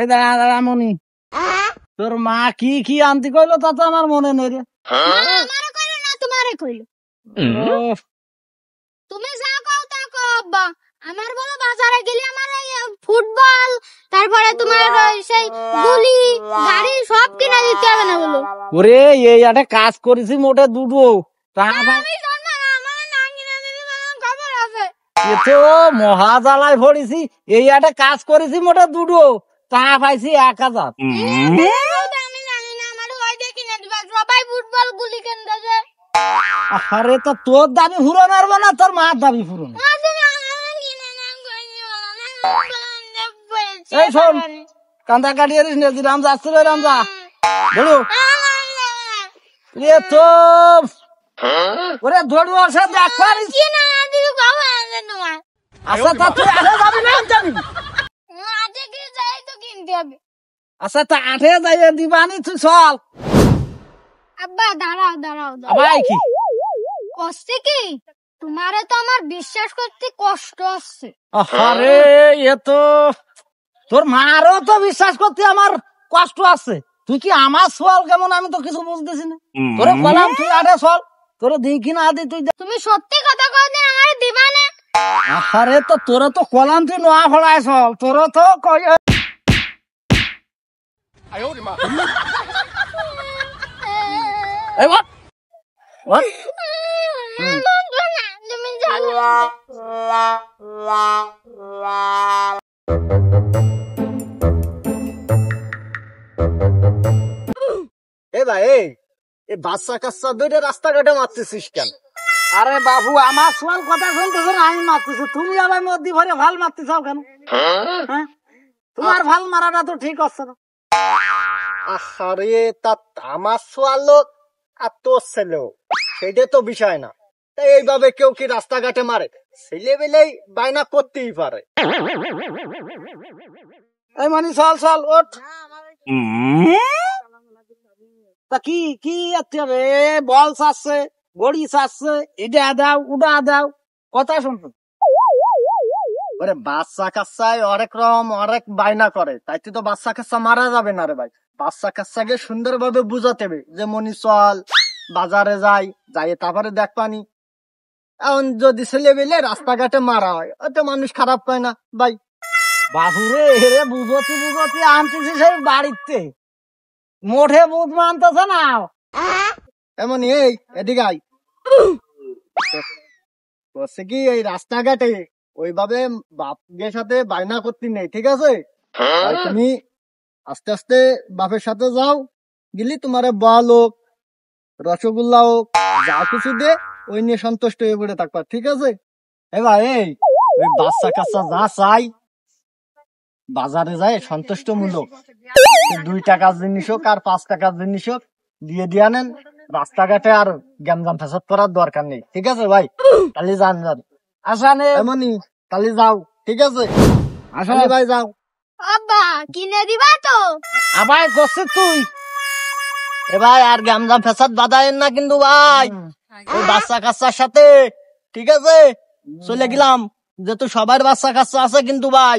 এই দাঁড়া দাঁড়া মনি, তোর মা কি কি আনতে কইলো তা তো আমার মনে নেই রে। আমারে কইলো না তোমারে কইলো। তুমি যা কও তা কও আব্বা। আমার বলো বাজারে গেলে আমার ফুটবল, তারপরে তোমার সেই গুলি গাড়ি সব কিনে দিতে হবে না বলো। ওরে এই একটা কাজ করেছি মোটে দুটো আমি জানি না, আমার না কিনে দিলে আমার খবর আছে। এ তো মহা জ্বালায় পড়েছি। এই একটা কাজ করেছি মোটে দুটো, টাকা পাইছি 1000। আমি জানি না, আমার ওই দিয়ে কিনে দিবা, সবাই ফুটবল গুলি কিনে দেবে। আরে তো তোর দাবি পূরণ হবে না, তোর মার দাবি পূরণ। এই শোন, কান্দা কাটিয়ে দিস না, রাম যাচ্ছে রে, রাম যা বলো। তো ওরে ধরবো সাথে একবার। আচ্ছা তা তুই আঠে যাবি না যাবি? আচ্ছা তা আঠে যাই দিবানি তুই চল। আব্বা দাঁড়াও দাঁড়াও ভাই কি কষ্ট কি? তোমারে তো আমার বিশ্বাস করতে কষ্ট হচ্ছে। আরে এ তো তোর মারও তো বিশ্বাস করতে আমার কষ্ট আছে। তুই কি আমার সোয়াল কেমন আমি তো কিছু বুঝতেছি না। তোরে বললাম তুই আরে চল, তোরে দিই কি না দিই তুই। তুমি সত্যি কথা কইতে আমার দিবা না? আরে তো তোরে তো কলাম তুই নোয়া ফলায় চল, তোরে তো কই এই বল বল। তুমি জানো এ ভাই এই বাচ্চা কাচ্চা দুইটা রাস্তাঘাটে মারতেছিস কেন? আরে বাবু আমার সোয়াল কথা শুনতেছ না, আমি মারতেছি, তুমি আবার মধ্যে ভরে ভাল মারতে চাও কেন? হ্যাঁ তোমার ভাল মারাটা তো ঠিক আছে না। আরে তা আমার সোয়াল লোক আর তোর ছেলেও, সেইটা তো বিষয় না। তাই এইভাবে কেউ কি রাস্তাঘাটে মারে? ছেলে বেলেই বায়না করতেই পারে। এই মানে চল চল ওঠ। তা কি কি হবে? বল চাচ্ছে, বড়ি চাচ্ছে, এটা দাও উডা দাও, কথা শুনতো। ওরে বাচ্চা কাচ্চায় অনেক রকম অনেক বায়না করে, তাই তো বাচ্চা কাচ্চা মারা যাবে না রে ভাই। বাচ্চা কাচ্চাকে সুন্দর ভাবে বুঝাতে হবে যে মনি চল বাজারে যাই, যাই তারপরে দেখ পানি। এখন যদি ছেলে বেলে রাস্তাঘাটে মারা হয়, ওতে মানুষ খারাপ পায় না ভাই। বাবুরে হেরে বুঝতে বুঝতে আনতেছি সেই বাড়িতে, মোটে বুধ মানতেছে না। এমন এই এদিকে আই বলছে কি এই রাস্তাঘাটে ওইভাবে বাপের সাথে বায়না করতে নেই, ঠিক আছে? আর তুমি আস্তে আস্তে বাপের সাথে যাও, গেলি তোমার বল হোক রসগোল্লা হোক যা কিছু দে, ওই নিয়ে সন্তুষ্ট হয়ে পড়ে থাকবা, ঠিক আছে? এ ভাই এই ওই বাচ্চা কাচ্চা যা চাই বাজারে যায় সন্তুষ্ট মূলক 2 টাকার জিনিস হোক আর 5 টাকার জিনিস হোক দিয়ে দিয়ে নেন। রাস্তাঘাটে আর গ্যামজাম ফেসাদ করার দরকার নেই, ঠিক আছে ভাই? তাহলে যান যান আসানে এমনই, তাহলে যাও, ঠিক আছে? আসলে ভাই যাও। আব্বা কিনে দিবা তো? আবার করছিস তুই? এ ভাই আর গ্যামজাম ফেসাদ বাঁধায়েন না কিন্তু ভাই ওই বাচ্চা কাচ্চার সাথে, ঠিক আছে? চলে গেলাম যেহেতু সবার বাচ্চা কাচ্চা আছে কিন্তু ভাই।